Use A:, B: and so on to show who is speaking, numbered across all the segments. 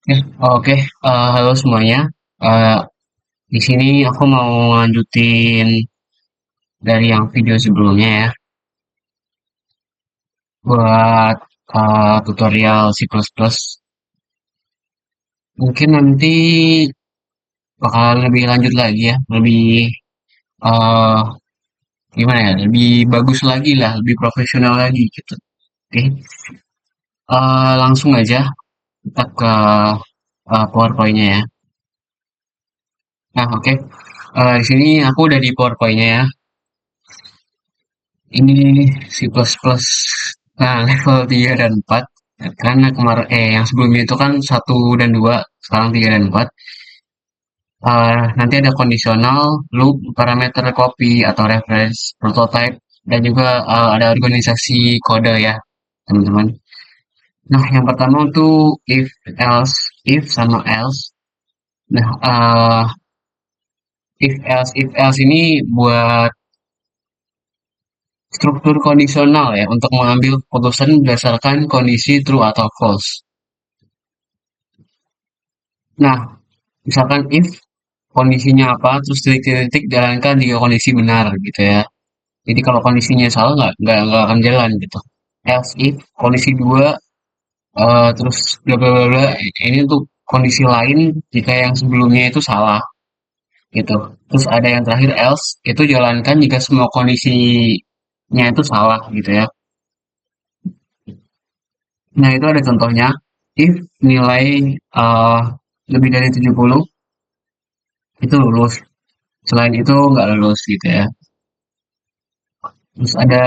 A: Ya, oke. Halo semuanya. Eh, di sini aku mau lanjutin dari yang video sebelumnya ya, buat tutorial C++. Mungkin nanti bakal lebih lanjut lagi ya, lebih eh gimana ya, lebih bagus lagi lah, lebih profesional lagi gitu. Oke. Langsung aja kita ke PowerPoint-nya ya. Nah, oke. Di sini aku udah di PowerPoint-nya ya. Ini C++. Nah, level 3 dan 4. Karena kemarin yang sebelumnya itu kan satu dan 2, sekarang 3 dan 4. Nanti ada kondisional, loop, parameter copy atau reference, prototype, dan juga ada organisasi kode ya, teman-teman. Nah, yang pertama untuk if, else, if sama else. Nah, if else ini buat struktur kondisional ya, untuk mengambil keputusan berdasarkan kondisi true atau false. Nah, misalkan if kondisinya apa, terus titik-titik jalankan jika kondisi benar gitu ya. Jadi kalau kondisinya salah nggak akan jalan gitu. Else if kondisi dua terus bla bla bla bla, ini untuk kondisi lain jika yang sebelumnya itu salah gitu. Terus ada yang terakhir else itu jalankan jika semua kondisinya itu salah gitu ya. Nah itu ada contohnya. If nilai eh, lebih dari 70 itu lulus. Selain itu nggak lulus gitu ya. Terus ada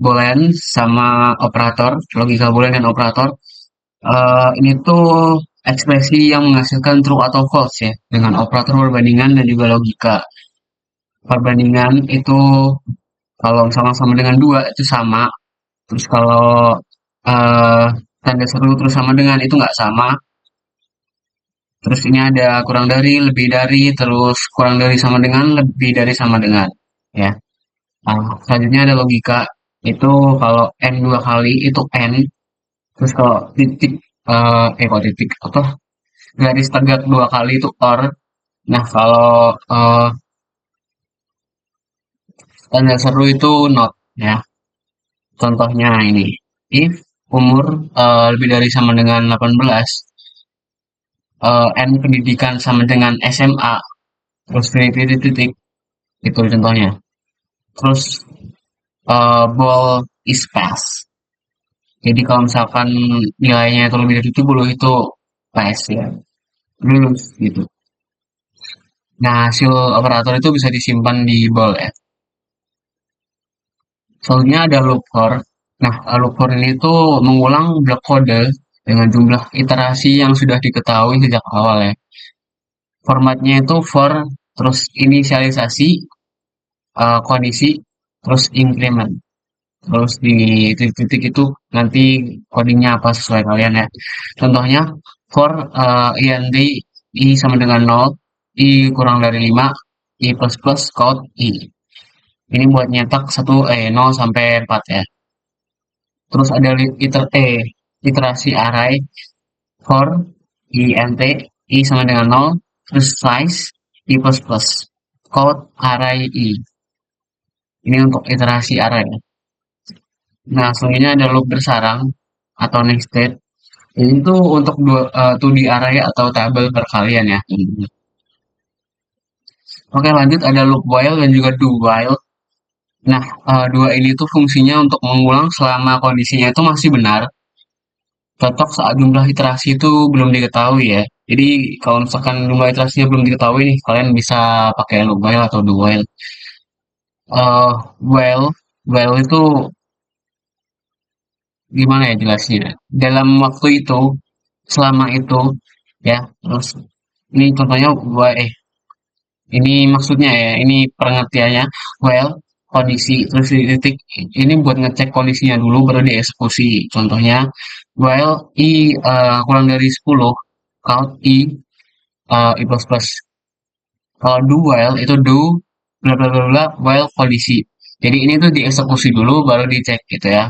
A: boolean sama operator, logika boolean dan operator. Ini tuh ekspresi yang menghasilkan true atau false ya, dengan operator perbandingan dan juga logika. Perbandingan itu kalau sama-sama dengan dua itu sama. Terus kalau eh, tanda seru terus sama dengan itu nggak sama. Terus ini ada kurang dari, lebih dari, terus kurang dari sama dengan, lebih dari sama dengan. Ya. Selanjutnya ada logika. Itu kalau n dua kali itu n. Terus kalau titik, kok titik apa? Garis tegak dua kali itu or. Nah, kalau tanda seru itu not ya. Contohnya ini. If umur lebih dari sama dengan 18, N pendidikan sama dengan SMA, terus titik-titik, itu contohnya. Terus ball is pass. Jadi kalau misalkan nilainya itu lebih dari 70 itu pass ya, lulus gitu. Nah, hasil operator itu bisa disimpan di ball ya. Selanjutnya ada loop for. Nah, loop for ini tuh mengulang blok kode dengan jumlah iterasi yang sudah diketahui sejak awal ya. Formatnya itu for, terus inisialisasi, kondisi, terus increment. Terus di titik-titik itu nanti codingnya apa sesuai kalian ya. Contohnya for int i sama dengan 0, i kurang dari 5, i plus plus code i. Ini buat nyetak 0 sampai 4 ya. Terus ada iterasi array for int i sama dengan 0, terus size i plus plus code array i. Ini untuk iterasi array. Nah, selanjutnya ada loop bersarang atau nested. Ini tuh untuk 2D array atau tabel perkalian ya. Oke, lanjut ada loop while dan juga do while. Nah, dua ini tuh fungsinya untuk mengulang selama kondisinya itu masih benar, cocok saat jumlah iterasi itu belum diketahui ya. Jadi kalau misalkan jumlah iterasinya belum diketahui nih, kalian bisa pakai loop while atau do while. Eh, while, while itu gimana ya jelasnya? Dalam waktu itu, selama itu, ya. Terus ini contohnya ini maksudnya ya, ini pengertiannya. Well, kondisi terus di titik ini buat ngecek kondisinya dulu baru dieksekusi. Contohnya, while i kurang dari 10, count i plus plus. Kalau do while itu do bla bla bla bla while kondisi. Jadi ini tuh dieksekusi dulu baru dicek gitu ya.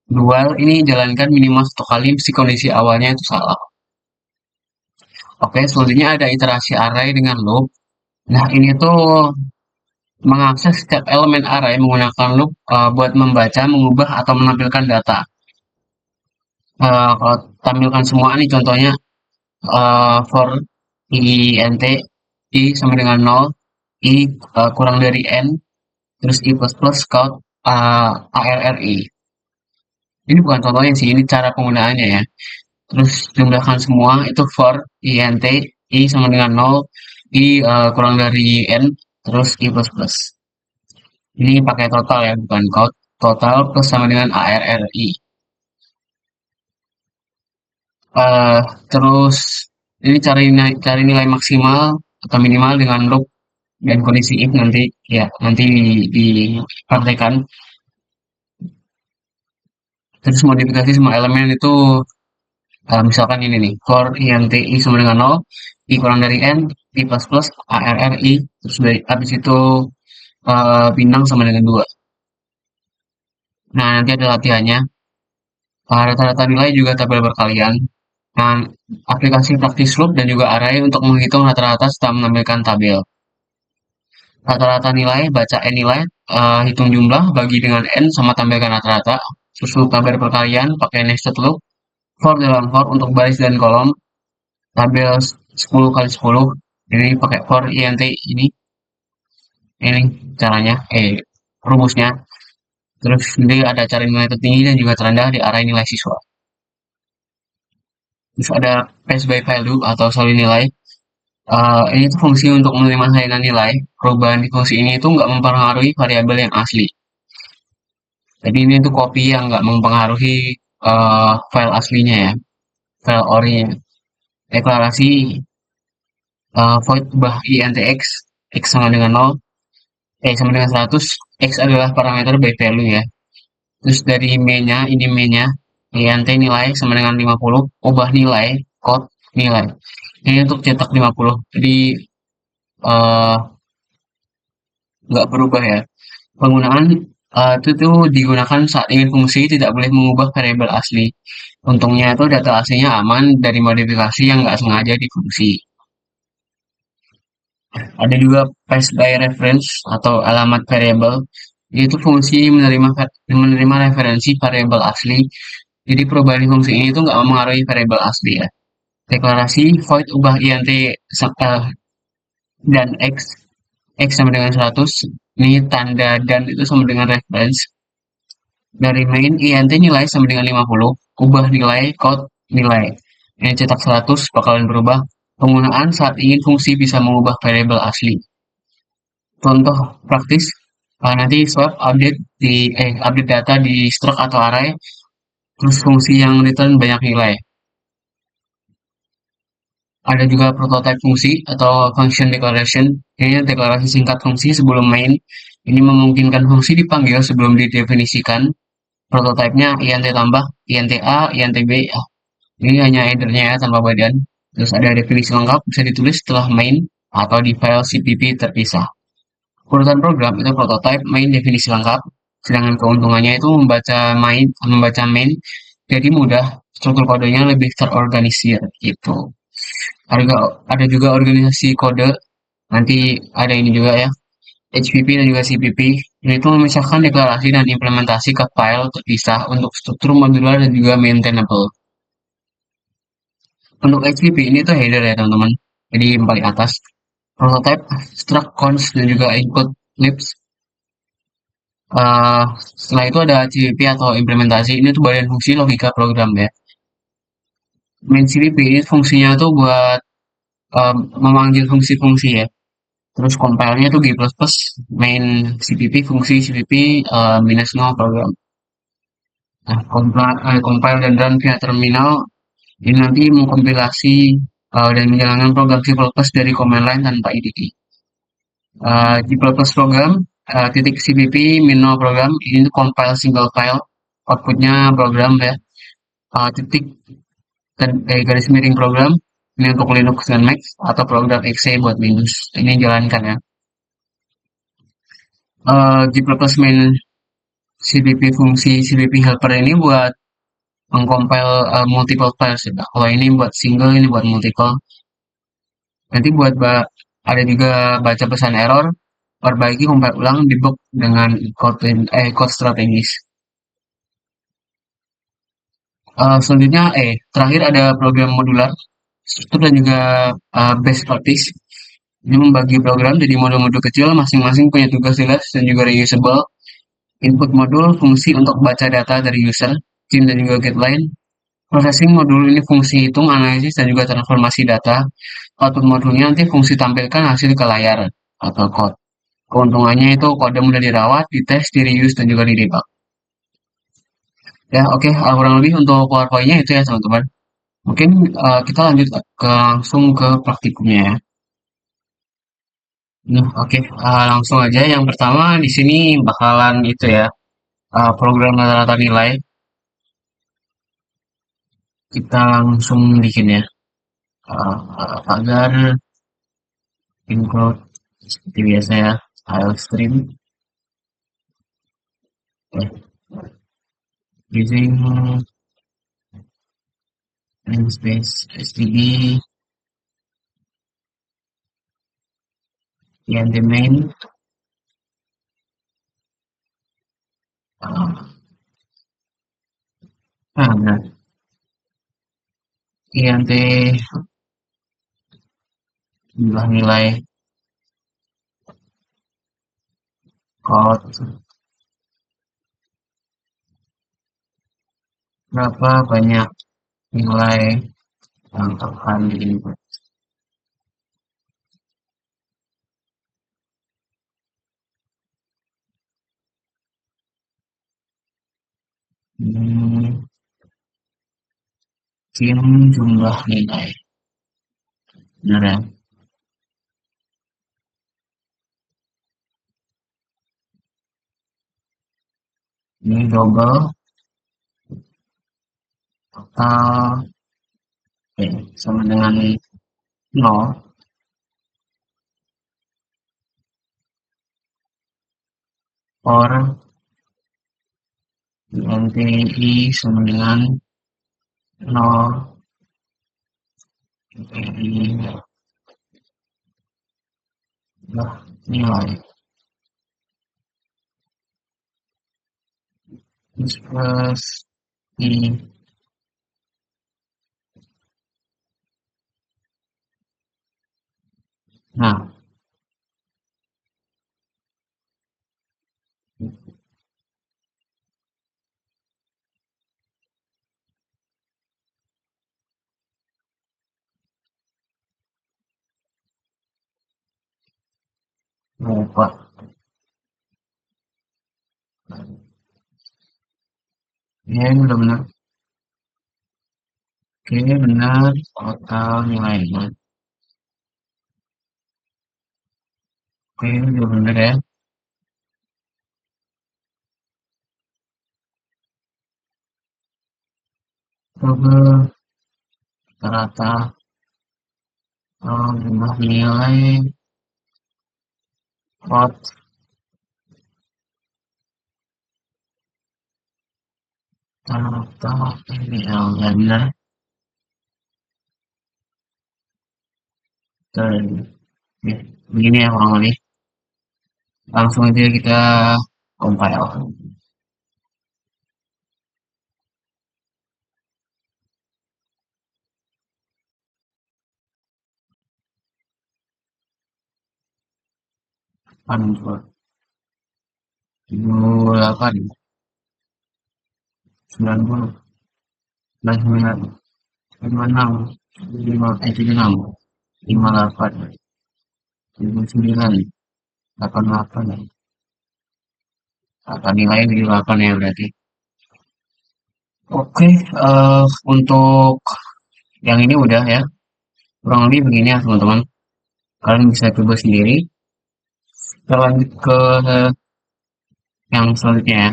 A: Do while ini jalankan minimal satu kali si kondisi awalnya itu salah. Oke, selanjutnya ada iterasi array dengan loop. Nah, ini tuh mengakses setiap elemen array menggunakan loop buat membaca, mengubah, atau menampilkan data. Kalau tampilkan semua nih contohnya for int i sama dengan 0, i kurang dari n, terus i plus plus count arri. Ini bukan contohnya sih, ini cara penggunaannya ya. Terus jumlahkan semua itu for int i sama dengan 0, i kurang dari n, terus i plus plus. Ini pakai total ya, bukan count. Total plus sama dengan arri. eh Terus ini cari nilai maksimal atau minimal dengan loop dan kondisi if nanti ya nanti dipraktekkan. Terus modifikasi semua elemen itu misalkan ini nih for int i sama dengan 0, i kurang dari n, i plus plus arri, terus dari habis itu bintang sama dengan 2. Nah, nanti ada latihannya. Rata-rata nilai juga tabel berkalian. Nah, aplikasi praktis loop dan juga array untuk menghitung rata-rata setelah menampilkan tabel. Rata-rata nilai, baca n nilai, hitung jumlah, bagi dengan n sama tampilkan rata-rata. Susun tabel perkalian pakai nested loop. For dalam for untuk baris dan kolom. Tabel 10 kali 10. Ini pakai for int ini. Ini caranya, rumusnya. Terus nanti ada cari nilai tertinggi dan juga terendah di arah nilai siswa. Terus ada pass by value atau salin nilai. Ini tuh fungsi untuk menerima salinan nilai. Perubahan di fungsi ini itu nggak mempengaruhi variabel yang asli. Jadi ini tuh copy yang nggak mempengaruhi file aslinya ya, file orinya. Deklarasi void bah int x sama dengan 0, sama dengan 100, x adalah parameter by value ya. Terus dari mainnya, ini mainnya, int nilai sama dengan 50, ubah nilai, code nilai. Ini untuk cetak 50, jadi eh, nggak berubah ya. Penggunaan itu tuh digunakan saat ingin fungsi tidak boleh mengubah variabel asli. Untungnya itu data aslinya aman dari modifikasi yang nggak sengaja di fungsi. Ada juga pass by reference atau alamat variabel. Itu fungsi menerima referensi variabel asli. Jadi perubahan di fungsi ini itu nggak mempengaruhi variabel asli ya. Deklarasi void ubah int dan x sama dengan 100. Ini tanda dan itu sama dengan reference. Dari main int nilai sama dengan 50, ubah nilai code nilai. Ini cetak 100 bakalan berubah. Penggunaan saat ingin fungsi bisa mengubah variabel asli. Contoh praktis, nanti swap update data di struct atau array, terus fungsi yang return banyak nilai. Ada juga prototype fungsi atau function declaration. Ini deklarasi singkat fungsi sebelum main. Ini memungkinkan fungsi dipanggil sebelum didefinisikan. Prototipenya int tambah, int a, int b. Ini hanya headernya ya, tanpa badan. Terus ada definisi lengkap, bisa ditulis setelah main atau di file cpp terpisah. Urutan program itu prototype, main, definisi lengkap. Sedangkan keuntungannya itu membaca main, jadi mudah, struktur kodenya lebih terorganisir gitu. Ada juga organisasi kode, nanti ada ini juga ya, HPP dan juga CPP. Ini itu memisahkan deklarasi dan implementasi ke file terpisah untuk struktur modular dan juga maintainable. Untuk HPP ini tuh header ya teman-teman. Jadi yang paling atas. Prototype, struct, const, dan juga input libs. Eh, Setelah itu ada CPP atau implementasi. Ini tuh bagian fungsi logika program ya. Main CPP ini fungsinya tuh buat memanggil fungsi-fungsi ya. Terus compile-nya tuh G++, main CPP, fungsi CPP, minus 0 program. Nah, compile dan run via terminal, ini nanti mengkompilasi dan menjalankan program C++ dari command line tanpa IDE. G++ program, titik CPP, min 0 program, ini compile single file, outputnya program ya. Titik garis miring program, ini untuk Linux dan Mac, atau program exe buat Windows. Ini jalankan ya. G++ main CPP fungsi CPP helper ini buat mengcompile multiple files ya. Kalau ini buat single, ini buat multiple. Nanti ada juga baca pesan error, perbaiki, compile ulang, debug dengan code strategis. Selanjutnya, terakhir ada program modular, struktur dan juga best practice. Ini membagi program jadi modul-modul kecil, masing-masing punya tugas jelas dan juga reusable. Input modul fungsi untuk baca data dari user, team dan juga guideline. Processing modul ini fungsi hitung, analisis, dan juga transformasi data. Output modulnya nanti fungsi tampilkan hasil ke layar atau code. Keuntungannya itu kode mudah dirawat, dites, di-reuse, dan juga di-debug. Ya, oke, kurang lebih untuk PowerPoint-nya itu ya, teman-teman. Mungkin kita lanjut langsung ke praktikumnya ya. Nah, oke, langsung aja. Yang pertama di sini bakalan itu ya, program rata-rata nilai. Kita langsung bikin ya. Agar include seperti biasa ya, file stream using namespace std and the main uh, benar, int jumlah nilai code berapa banyak nilai yang akan diinput. Hmm, Kim jumlah nilai, benar ya? Ini double total sama dengan 0 or NTI sama dengan 0 NTI nilai plus I. Nah, lupa. Ya, ini udah benar. Oke, benar. Total nilainya. Oke, ini udah benar ya. Coba rata-rata jumlah nilai pot rata ini ya benar. Dan ya, begini ya kurang lebih. Langsung aja kita compile. Unquote. 78, 90, 99, 56, 56, 58, 79, 88, 8 nilai di 8 ya berarti. Oke, untuk yang ini udah ya. Kurang lebih begini ya teman-teman. Kalian bisa coba sendiri. Kita lanjut ke yang selanjutnya ya.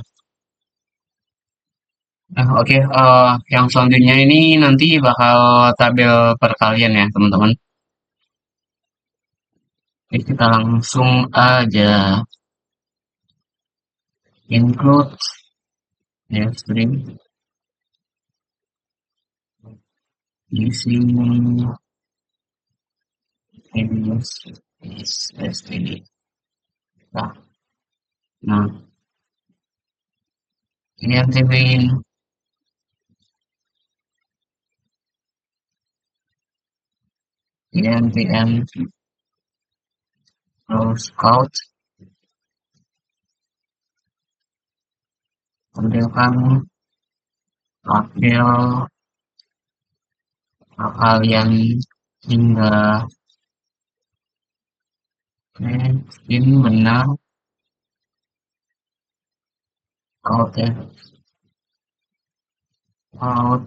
A: Oke, yang selanjutnya ini nanti bakal tabel perkalian ya teman-teman. Jadi kita langsung aja include ya string using Venus is destiny. Nah, nah, ini yang main INTN terus scout tampilkan tabel kalian hingga ini benar scout ya scout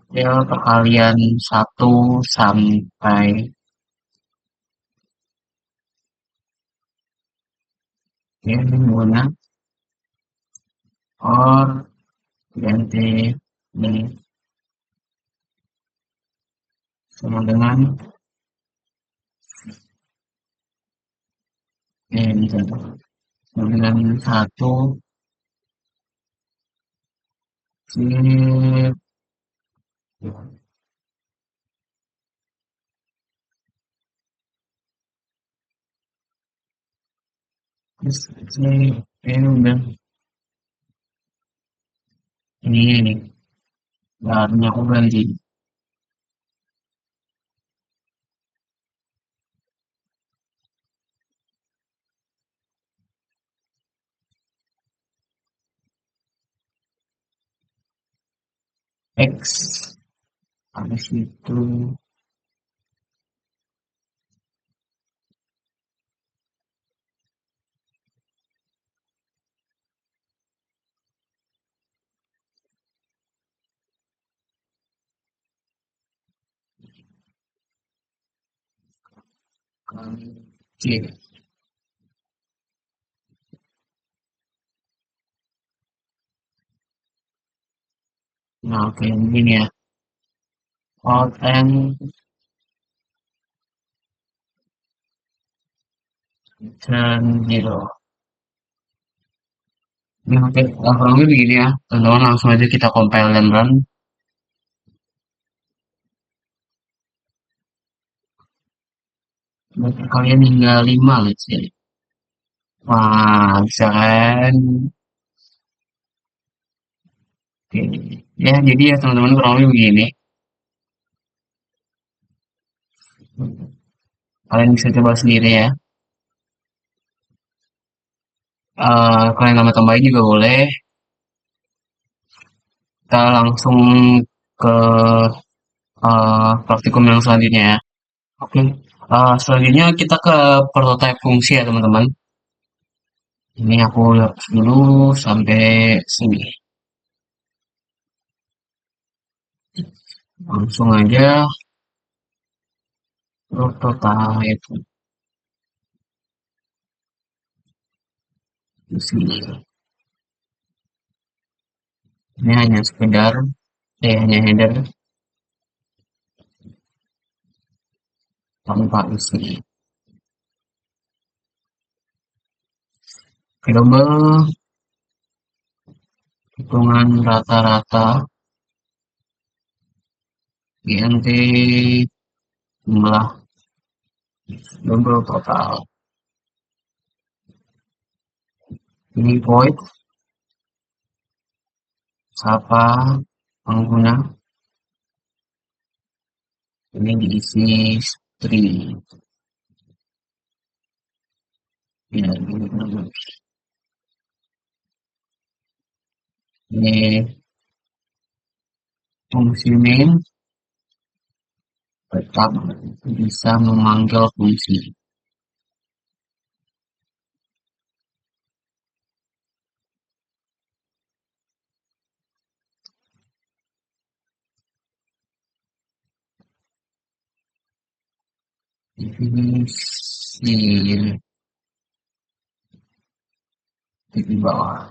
A: tabel perkalian 1 sampai ini guna or ganti ini sama dengan ini sama dengan 1 terus ini udah ini barunya aku ganti X habis itu C. Nah, oke begini ya. Alt and return zero. Nah, oke, kurang lebih begini ya. Teman-teman langsung aja kita compile dan run. Berarti kalian hingga 5 let's say. Wah, bisa kan? Oke. Ya, jadi ya teman-teman kurang lebih begini. Kalian bisa coba sendiri ya. Kalian tambah tambahin juga boleh. Kita langsung ke praktikum yang selanjutnya ya. Oke. Selanjutnya kita ke prototype fungsi ya teman-teman. Ini aku hapus dulu sampai sini. Langsung aja prototype fungsi. Ini hanya sekedar, hanya header tanpa isi. Global hitungan rata-rata INT jumlah global total. Ini void siapa pengguna ini diisi string ya ini fungsi main tetap bisa memanggil fungsi definisi di bawah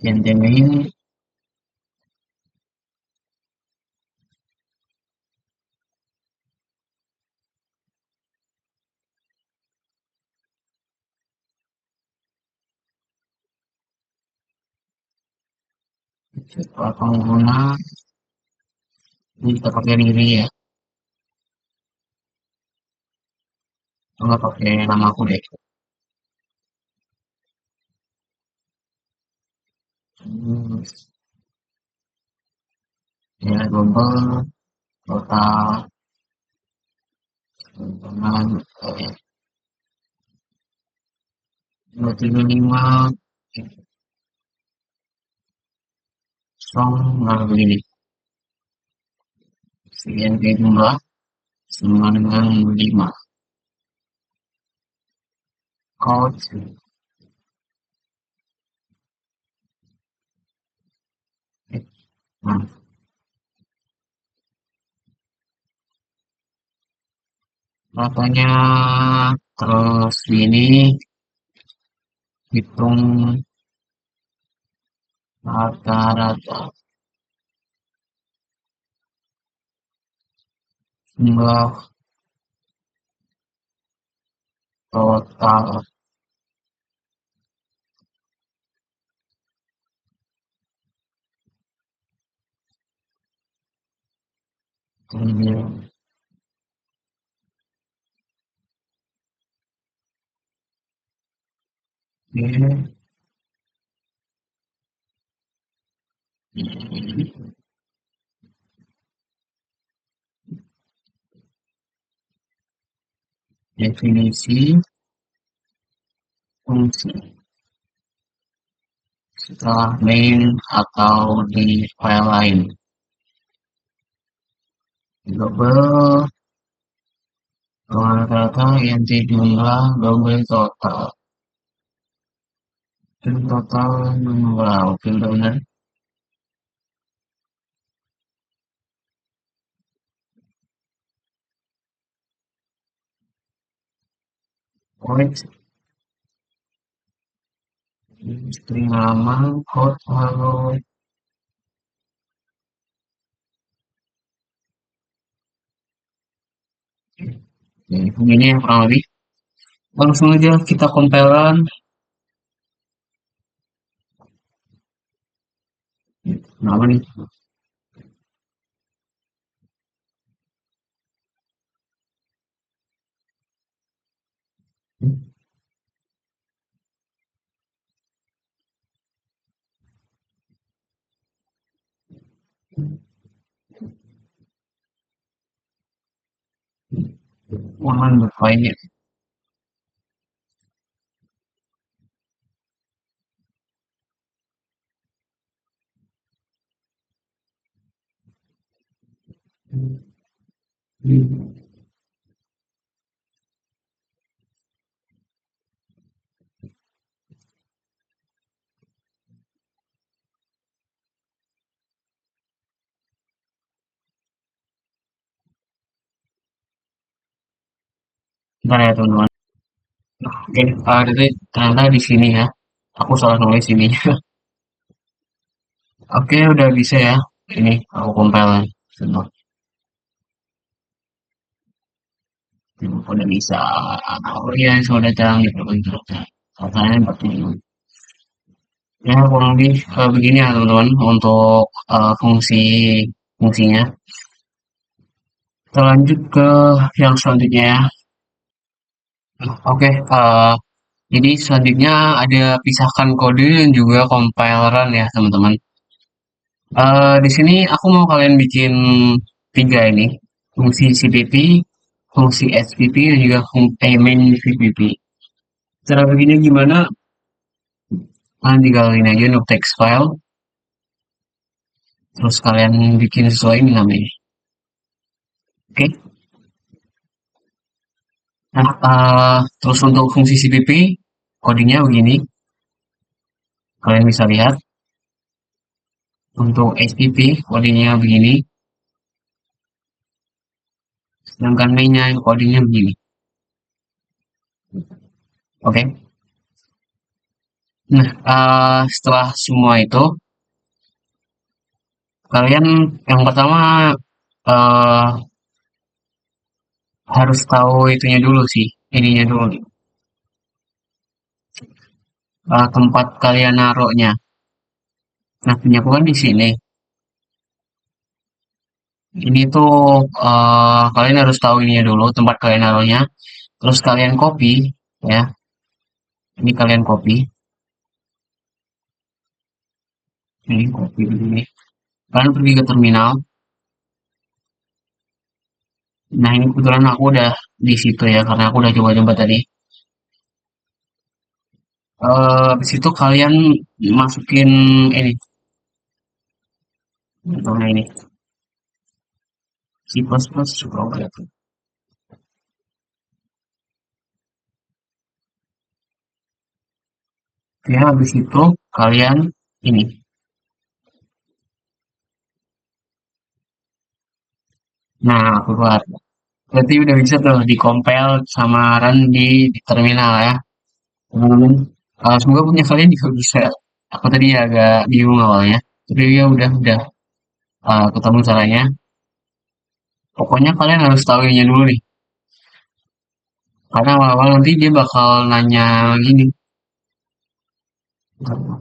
A: yang main Setelah pengguna, ini kita pakai diri ya. Nggak pakai nama aku deh. Terus, ya global, total, teman, 235, strong, nah begini. Sekian jumlah, sama dengan 5. Code, nah, ratanya terus ini hitung rata-rata jumlah total. Ini, definisi fungsi setelah main atau di file lain. Double rata-rata inti jumlah double total. Dan total wow, benar-benar void string nama code halo. Ya, ini yang kurang lebih. Langsung aja kita compilean. Kenapa nih? Mohon berfile. Bentar ya teman-teman. Oke, jadi ternyata di sini ya. Aku salah nulis ini. Oke, udah bisa ya. Ini aku compile. Sebentar. Udah bisa. Oh iya, sudah jarang diperbentuk. Katanya seperti ini. Ya, kurang lebih begini ya teman-teman untuk fungsinya. Kita lanjut ke yang selanjutnya ya. Oke, jadi selanjutnya ada pisahkan kode dan juga compileran ya teman-teman. Di sini aku mau kalian bikin tiga ini, fungsi CPP, fungsi SPP, dan juga fungsi main VPP. Cara begini gimana? Kalian tinggal ini aja untuk text file, terus kalian bikin sesuai ini namanya. Oke. Nah, terus untuk fungsi CPP, kodenya begini. Kalian bisa lihat. Untuk SPP, kodenya begini. Sedangkan mainnya kodenya begini. Oke. Nah, setelah semua itu, kalian yang pertama eh, harus tahu itunya dulu sih, ininya dulu nih. Tempat kalian naruhnya. Nah, punya aku kan di sini. Ini tuh kalian harus tahu ini dulu tempat kalian naruhnya. Terus kalian copy ya. Ini kalian copy. Ini copy begini. Kalian pergi ke terminal. Nah, ini kebetulan aku udah di situ ya karena aku udah coba-coba tadi. Habis itu kalian masukin ini, contohnya ini, C++ juga udah tuh. Ya, habis itu kalian ini. Nah, keluar. Berarti udah bisa tuh di compile sama run di terminal ya, teman-teman. Semoga punya kalian juga bisa. Aku tadi agak bingung awalnya, tapi ya udah ketemu caranya. Pokoknya kalian harus tahu ininya dulu nih, karena awal-awal nanti dia bakal nanya gini,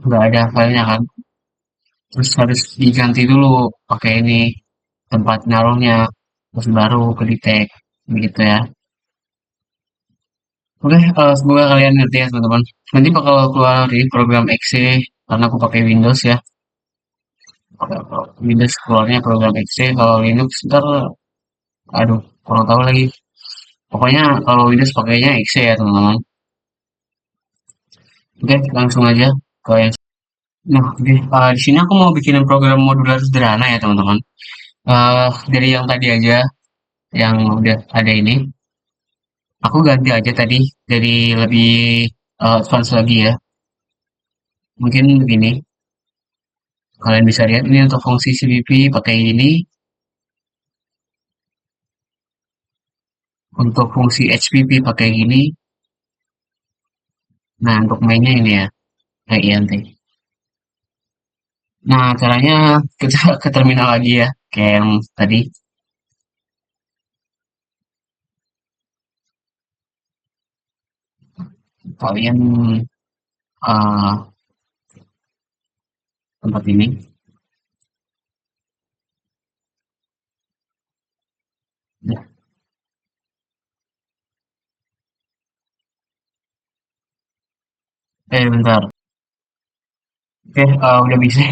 A: nggak ada filenya kan, terus harus diganti dulu pakai ini tempat naruhnya, terus baru ke detect, begitu ya. Oke, semoga kalian ngerti ya teman-teman. Nanti bakal keluar di program exe karena aku pakai Windows ya. Kalau Windows keluarnya program exe, kalau Linux ntar, aduh, kurang tahu lagi. Pokoknya kalau Windows pakainya exe ya teman-teman. Oke, langsung aja ke yang. Nah, oke, di sini aku mau bikin program modular sederhana ya teman-teman. Dari yang tadi aja, yang udah ada ini, aku ganti aja tadi dari lebih advance lagi ya. Mungkin begini, kalian bisa lihat ini untuk fungsi CVP pakai ini, untuk fungsi HPP pakai gini. Nah, untuk mainnya ini ya, kayak INT. Nah, caranya kita ke terminal lagi ya, kayak yang tadi. Kalian eh, tempat ini. Ya, bentar. Oke, udah bisa.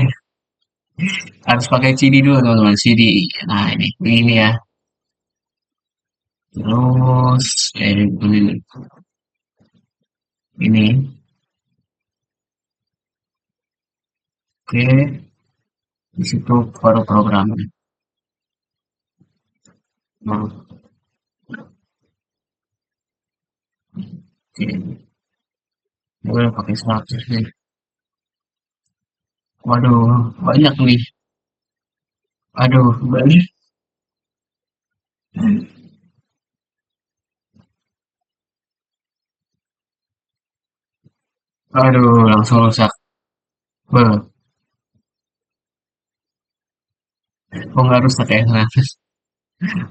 A: Harus pakai CD dulu teman-teman, CD. Nah, ini ya. Terus, ini. Oke, di situ baru program. Nah, oke. Gue pakai 100 nih. Waduh, banyak nih. Aduh, banyak. Aduh, langsung rusak. Beuh, kok nggak rusak ya? Nah,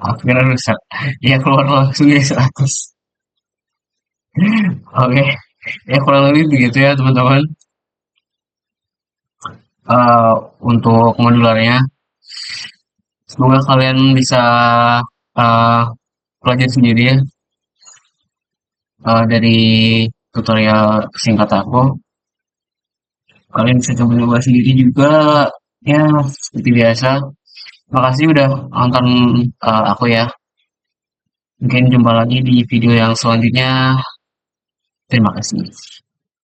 A: akhirnya rusak. Ya keluar langsung ya 100. Oke, ya kurang lebih begitu ya teman-teman. Eh, untuk modularnya, semoga kalian bisa eh, pelajari sendiri ya dari tutorial singkat aku. Kalian bisa coba-coba sendiri juga ya seperti biasa. Makasih udah nonton aku ya. Mungkin jumpa lagi di video yang selanjutnya. Terima kasih.